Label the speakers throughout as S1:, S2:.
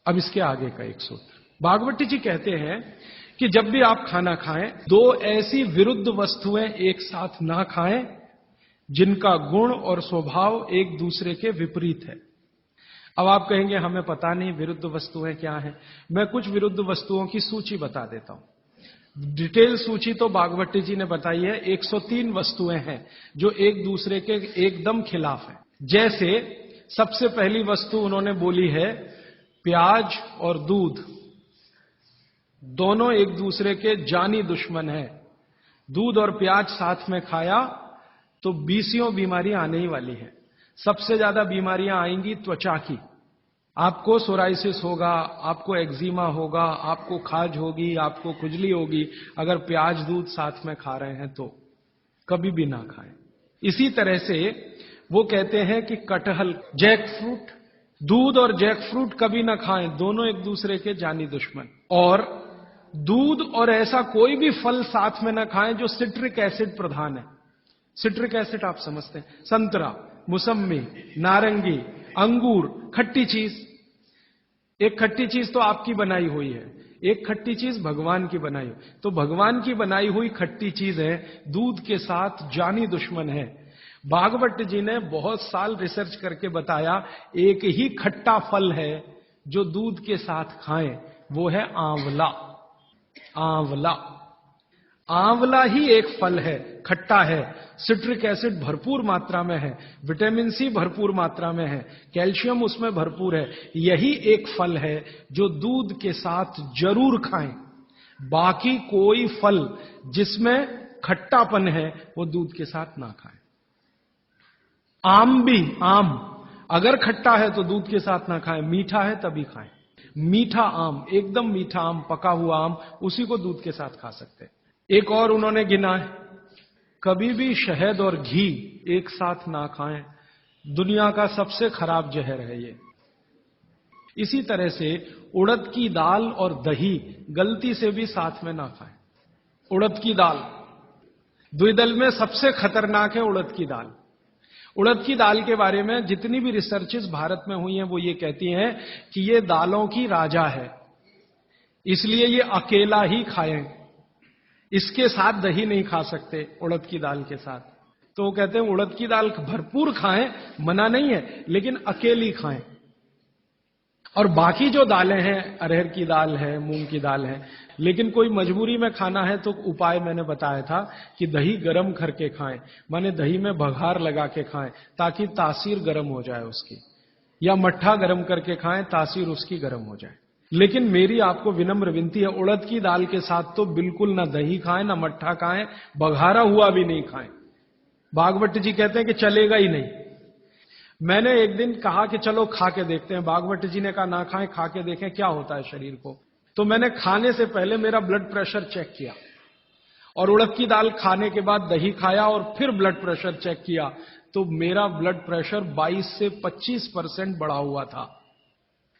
S1: अब इसके आगे का एक सूत्र, भागवती जी कहते हैं कि जब भी आप खाना खाएं, दो ऐसी विरुद्ध वस्तुएं एक साथ ना खाएं जिनका गुण और स्वभाव एक दूसरे के विपरीत है। अब आप कहेंगे हमें पता नहीं विरुद्ध वस्तुएं क्या हैं। मैं कुछ विरुद्ध वस्तुओं की सूची बता देता हूं। डिटेल सूची तो भागवती जी ने बताई है। 103 वस्तुएं हैं जो एक दूसरे के एकदम खिलाफ हैं। जैसे सबसे पहली वस्तु उन्होंने बोली है, प्याज और दूध दोनों एक दूसरे के जानी दुश्मन हैं। दूध और प्याज साथ में खाया तो 20 बीमारियां आने ही वाली हैं। सबसे ज्यादा बीमारियां आएंगी त्वचा की। आपको सोराइसिस होगा, आपको एक्जिमा होगा, आपको खाज होगी, आपको खुजली होगी अगर प्याज दूध साथ में खा रहे हैं तो कभी भी ना खाएं। इसी तरह से वो कहते हैं कि कटहल, जैक फ्रूट, दूध और जैक फ्रूट कभी ना खाएं, दोनों एक दूसरे के जानी दुश्मन। और दूध और ऐसा कोई भी फल साथ में ना खाएं जो सिट्रिक एसिड प्रधान है। सिट्रिक एसिड आप समझते हैं, संतरा, मुसम्मी, नारंगी, अंगूर, खट्टी चीज। एक खट्टी चीज तो आपकी बनाई हुई है, एक खट्टी चीज भगवान की बनाई हुई। तो भगवान की बनाई हुई खट्टी चीज है, दूध के साथ जानी दुश्मन है। भागवत जी ने बहुत साल रिसर्च करके बताया एक ही खट्टा फल है जो दूध के साथ खाएं, वो है आंवला। आंवला, आंवला ही एक फल है, खट्टा है, सिट्रिक एसिड भरपूर मात्रा में है, विटामिन सी भरपूर मात्रा में है, कैल्शियम उसमें भरपूर है। यही एक फल है जो दूध के साथ जरूर खाएं। बाकी कोई फल जिसमें खट्टापन है वो दूध के साथ ना खाएं। आम भी, आम अगर खट्टा है तो दूध के साथ ना खाएं, मीठा है तभी खाएं। मीठा आम, एकदम मीठा आम, पका हुआ आम, उसी को दूध के साथ खा सकते हैं। एक और उन्होंने गिना है, कभी भी शहद और घी एक साथ ना खाएं, दुनिया का सबसे खराब जहर है ये। इसी तरह से उड़द की दाल और दही गलती से भी साथ में ना खाएं। उड़द की दाल द्विदल में सबसे खतरनाक है उड़द की दाल। उड़द की दाल के बारे में जितनी भी रिसर्चेस भारत में हुई हैं वो ये कहती हैं कि ये दालों की राजा है, इसलिए ये अकेला ही खाएं, इसके साथ दही नहीं खा सकते उड़द की दाल के साथ। तो वो कहते हैं उड़द की दाल भरपूर खाएं, मना नहीं है, लेकिन अकेली खाएं। और बाकी जो दालें हैं, अरहर की दाल है, मूंग की दाल है, लेकिन कोई मजबूरी में खाना है तो उपाय मैंने बताया था कि दही गर्म करके खाएं, माने दही में बघार लगा के खाएं ताकि तासीर गर्म हो जाए उसकी, या मट्ठा गर्म करके खाएं तासीर उसकी गर्म हो जाए। लेकिन मेरी आपको विनम्र विनती है, उड़द की दाल के साथ तो बिल्कुल ना दही खाएं, ना मट्ठा खाएं, बघारा हुआ भी नहीं खाएं। भागवत जी कहते हैं कि चलेगा ही नहीं। मैंने एक दिन कहा कि चलो खा के देखते हैं, भागवत जी ने कहा ना खाएं, खा के देखें क्या होता है शरीर को। तो मैंने खाने से पहले मेरा ब्लड प्रेशर चेक किया और उड़द की दाल खाने के बाद दही खाया और फिर ब्लड प्रेशर चेक किया तो मेरा ब्लड प्रेशर 22 से 25% बढ़ा हुआ था।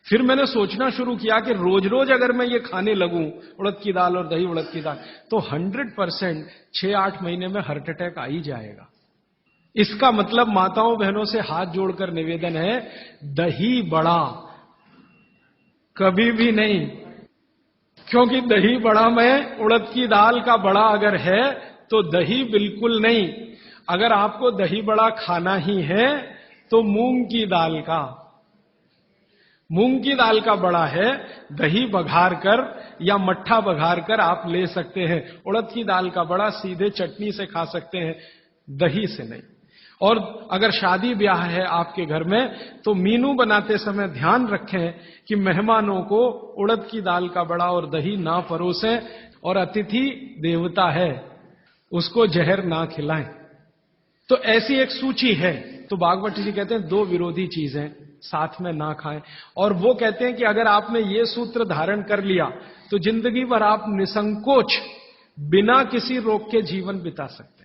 S1: फिर मैंने सोचना शुरू किया कि रोज रोज अगर मैं ये खाने लगूं उड़द की दाल और दही उड़द की दाल तो 100% 6-8 महीने में हार्ट अटैक आ ही जाएगा। इसका मतलब माताओं बहनों से हाथ जोड़कर निवेदन है, दही बड़ा कभी भी नहीं, क्योंकि दही बड़ा में उड़द की दाल का बड़ा अगर है तो दही बिल्कुल नहीं। अगर आपको दही बड़ा खाना ही है तो मूंग की दाल का, मूंग की दाल का बड़ा है, दही बघार कर या मट्ठा बघार कर आप ले सकते हैं। उड़द की दाल का बड़ा सीधे चटनी से खा सकते हैं, दही से नहीं। और अगर शादी ब्याह है आपके घर में तो मीनू बनाते समय ध्यान रखें कि मेहमानों को उड़द की दाल का बड़ा और दही ना परोसें, और अतिथि देवता है उसको जहर ना खिलाएं। तो ऐसी एक सूची है। तो भागवत जी कहते हैं दो विरोधी चीजें साथ में ना खाएं, और वो कहते हैं कि अगर आपने ये सूत्र धारण कर लिया तो जिंदगी भर आप निसंकोच बिना किसी रोग के जीवन बिता सकते हैं।